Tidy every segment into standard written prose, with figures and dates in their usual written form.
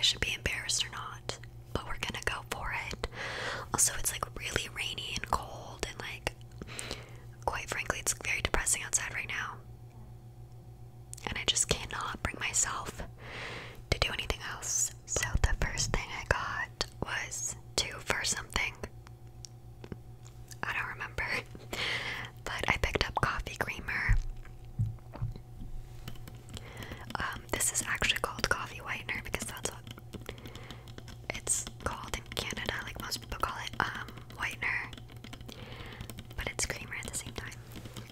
should be embarrassed or not, but we're gonna go for it. Also, it's like really rainy and cold, and like, quite frankly, it's very depressing outside right now. And I just cannot bring myself to do anything else. So the first thing I got was two for something. I don't remember. But I picked up coffee creamer. This is actually called coffee whitener because that's what it's called in Canada. Like most people call it whitener. But it's creamer at the same time.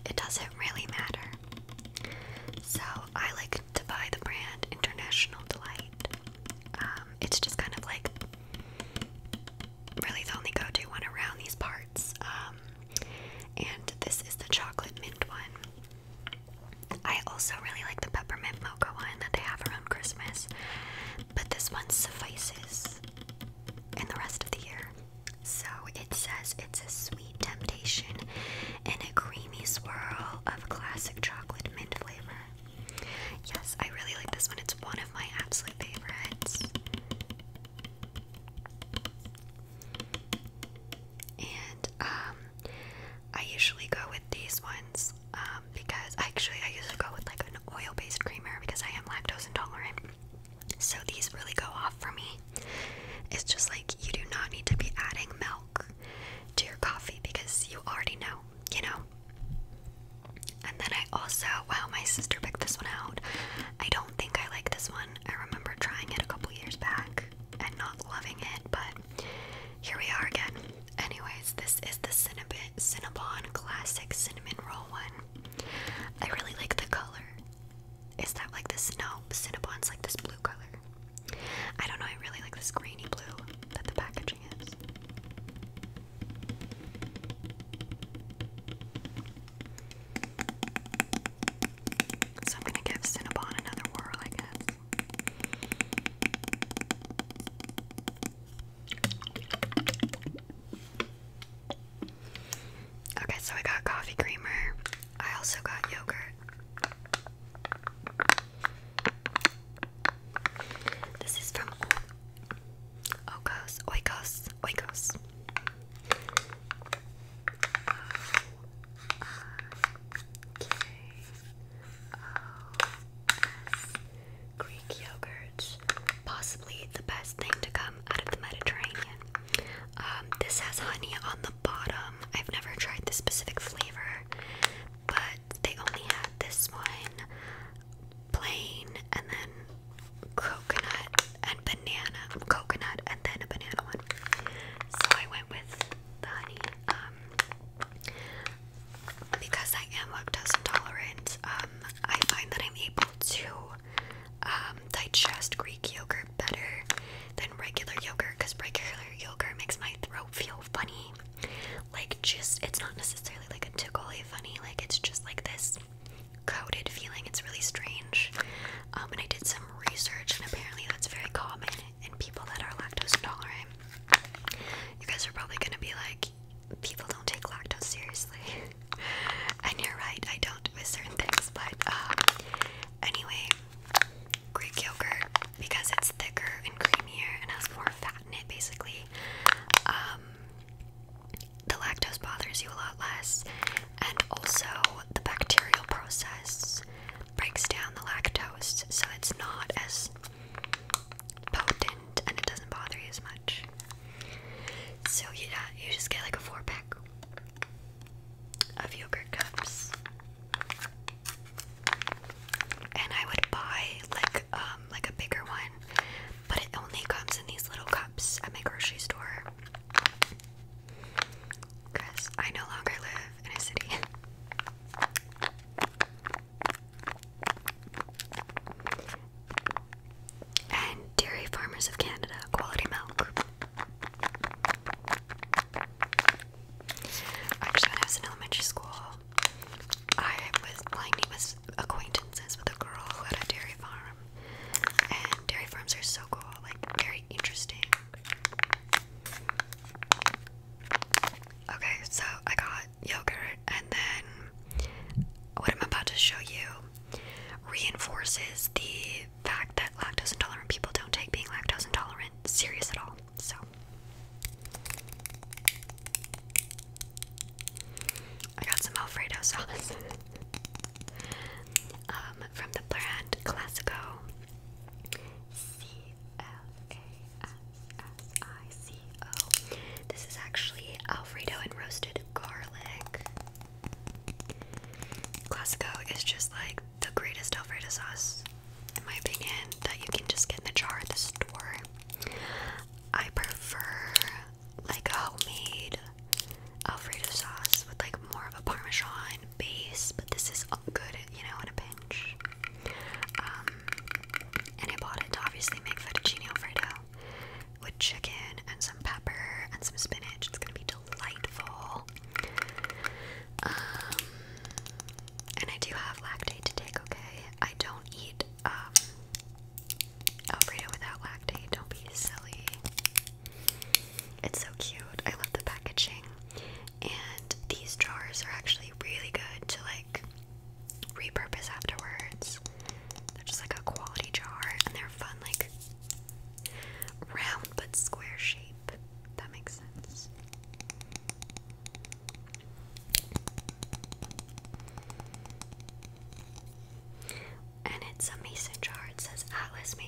It doesn't really matter. So I like to buy the brand International Delight. It's just kind of like really the only go-to one around these parts. And this is the chocolate mint one. I also really like the peppermint mocha one that they have around Christmas, but this one suffices in the rest of the year. So it says it's a sweet temptation and a creamy swirl of classic chocolate mint flavor. Yes, I really like this one. It's one of my absolute favorites.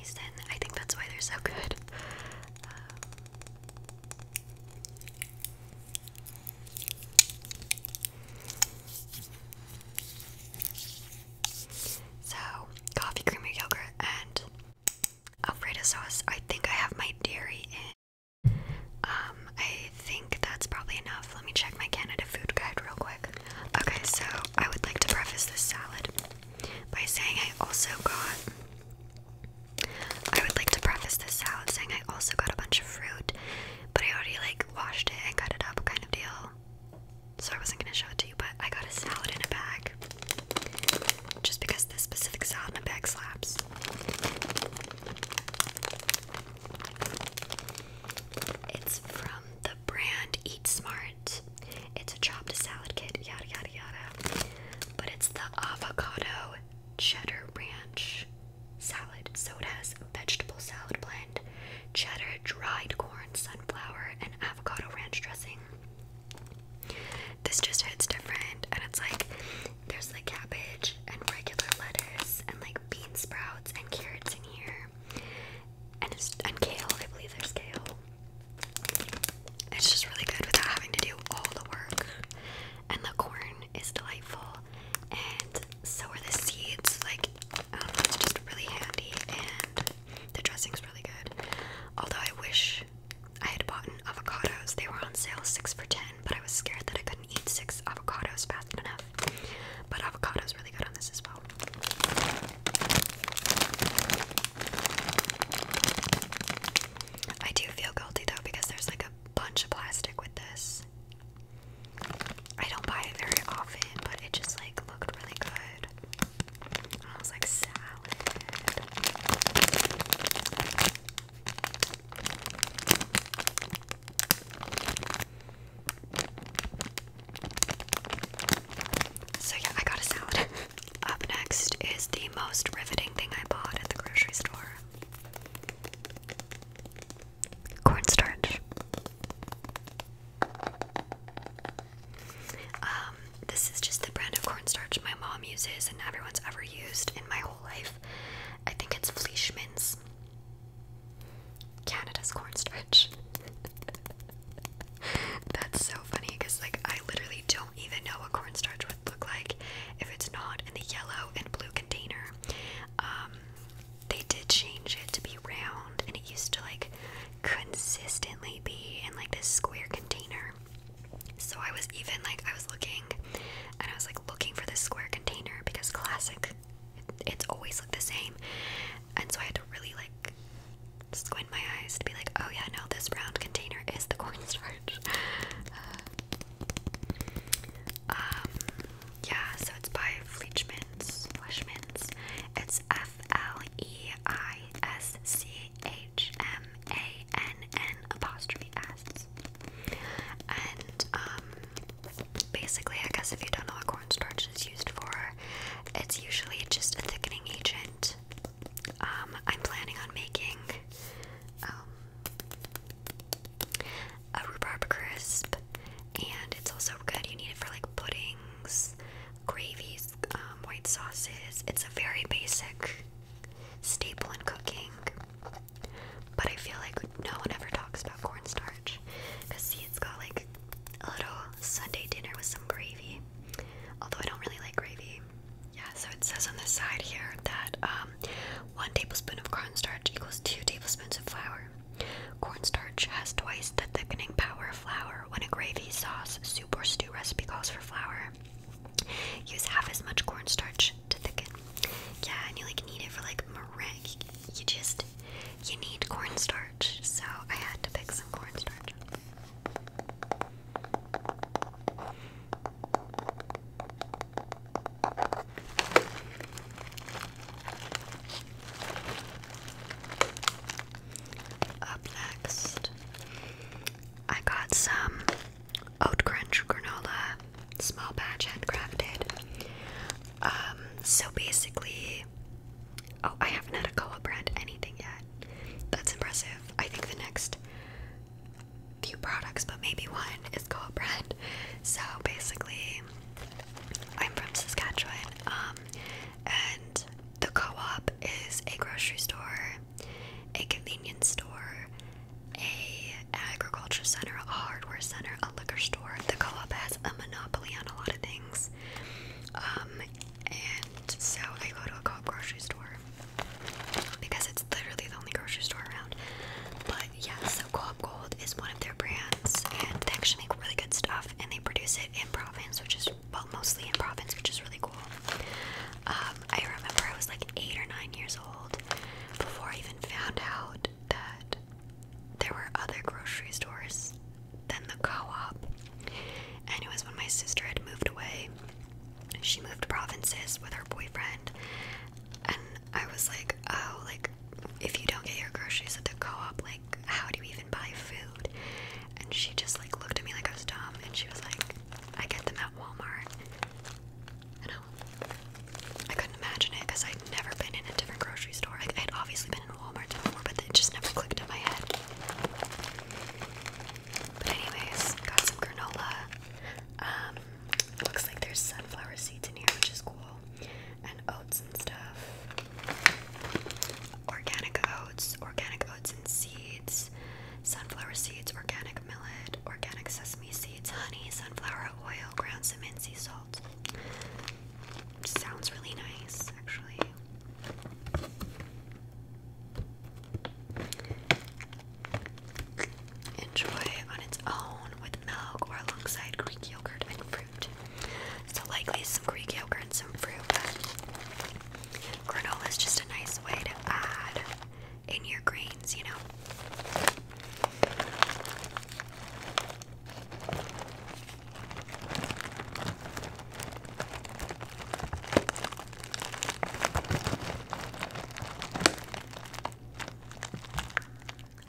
reason. I think that's why they're so good. So, coffee creamer yogurt and Alfredo sauce. I think I have my dairy in. I think that's probably enough. Let me check my Canada Food Guide real quick. Okay, so I would like to preface this salad by saying I would like to preface this salad saying I also got a bunch of fruit, but I already like washed it and cut it up kind of deal. So I wasn't gonna show it to you, but I got a salad in a bag. Just because this specific salad in a bag slaps. It's from the brand Eat Smart. It's a chopped salad kit, yada yada yada. But it's the avocado cheddar ranch salad. So it has vegetable salad blend, cheddar, dried corn, sunflower, and avocado ranch dressing. This just hits different, and it's like there's like cabbage and regular lettuce and like bean sprouts and carrots in here, and kale. I believe there's kale. It's just really good without having to do all the work, and the corn is delightful, and so are the seeds. Like, it's just really handy, and the dressing's really good. Although I wish I had bought avocados. They were on sale 6 for $10, but I was scared that I couldn't eat 6 avocados fast enough. But avocado's really good on this as well. I do feel guilty though because there's like a bunch of plastic with this. I don't buy it very often, but it just like looked really good. And I was like, salad. So yeah, I got a salad. Up next is the most riveting thing I bought at the grocery store. Cornstarch. This is just the brand of cornstarch my mom uses and everyone's ever used in my whole life. I think it's Fleischmann's. Canada's cornstarch. That's so funny because like I literally don't even know what cornstarch would look like if it's not in the yellow and blue container. They did change it to be round, and it used to like consistently be in like this square container. So I was even like I was looking for this square container because classic it's always looked the same, and so I had to really like squint my eyes to be like, oh yeah, no, this round container is the cornstarch. Yeah, so it's by Fleischmann's. It's Fleischmann's. And basically, I guess if you don't know what cornstarch is used for, it's usually just a thickening agent. I'm planning on making a rhubarb crisp, and it's also good. You need it for like puddings, gravies, white sauces. It's a very basic staple in cooking, but I feel like no one ever talks about cornstarch because see, it's got like a little Sunday dinner with some gravy, although I don't really like gravy. Yeah, so it says on the side here that 1 tablespoon of cornstarch equals 2 tablespoons of flour. Cornstarch has twice the thickening power of flour. When a gravy, sauce, soup, or stew recipe calls for flour, use half as much cornstarch to thicken. Yeah, and you like need it for like meringue. You need cornstarch, so I had to pick some cornstarch. Up next, I got some oat crunch granola, small batch handcrafted. So basically, oh, I haven't had a co-op brand anything yet. That's impressive. I think the next few products, but maybe one, is co-op brand. So basically, I'm from Saskatchewan, and the co-op is a grocery store grounds, you know.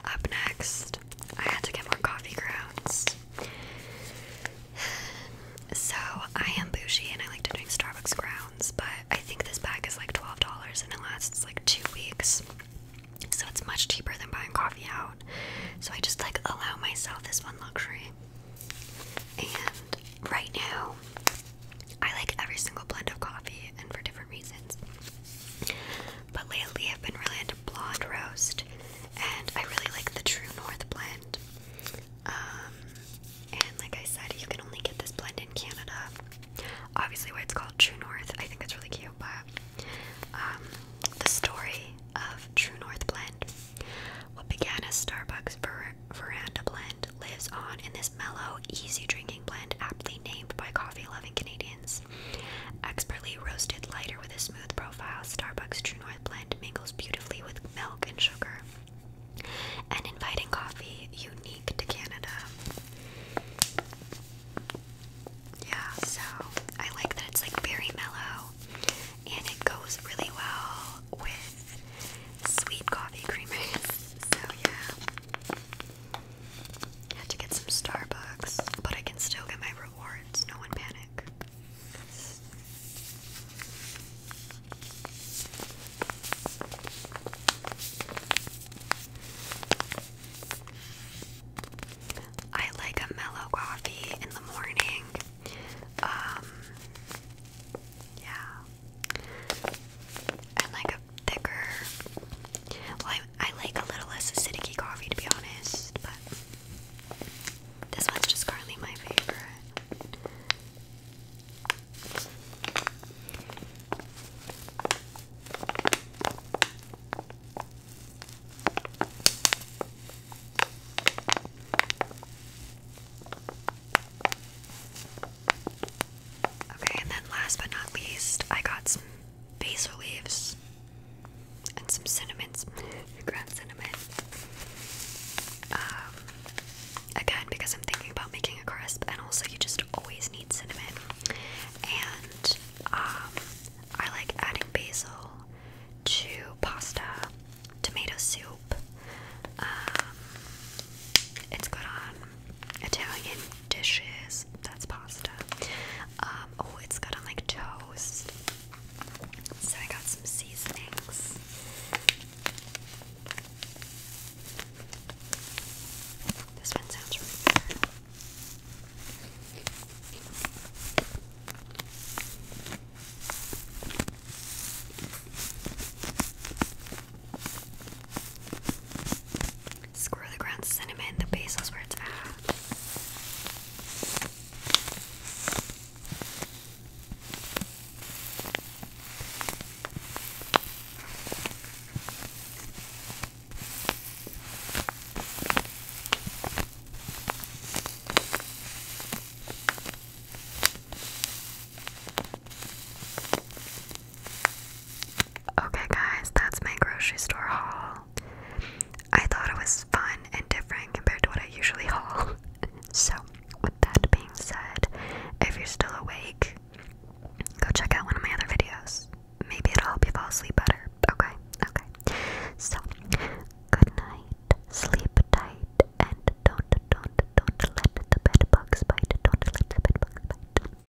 Up next, I had to get more coffee grounds. So, I am bougie and I like to drink Starbucks grounds, but I think this bag is like $12 and it lasts like 2 weeks. So it's much cheaper than buying coffee out. So I just like allow myself this one luxury. And right now, I like every single blend of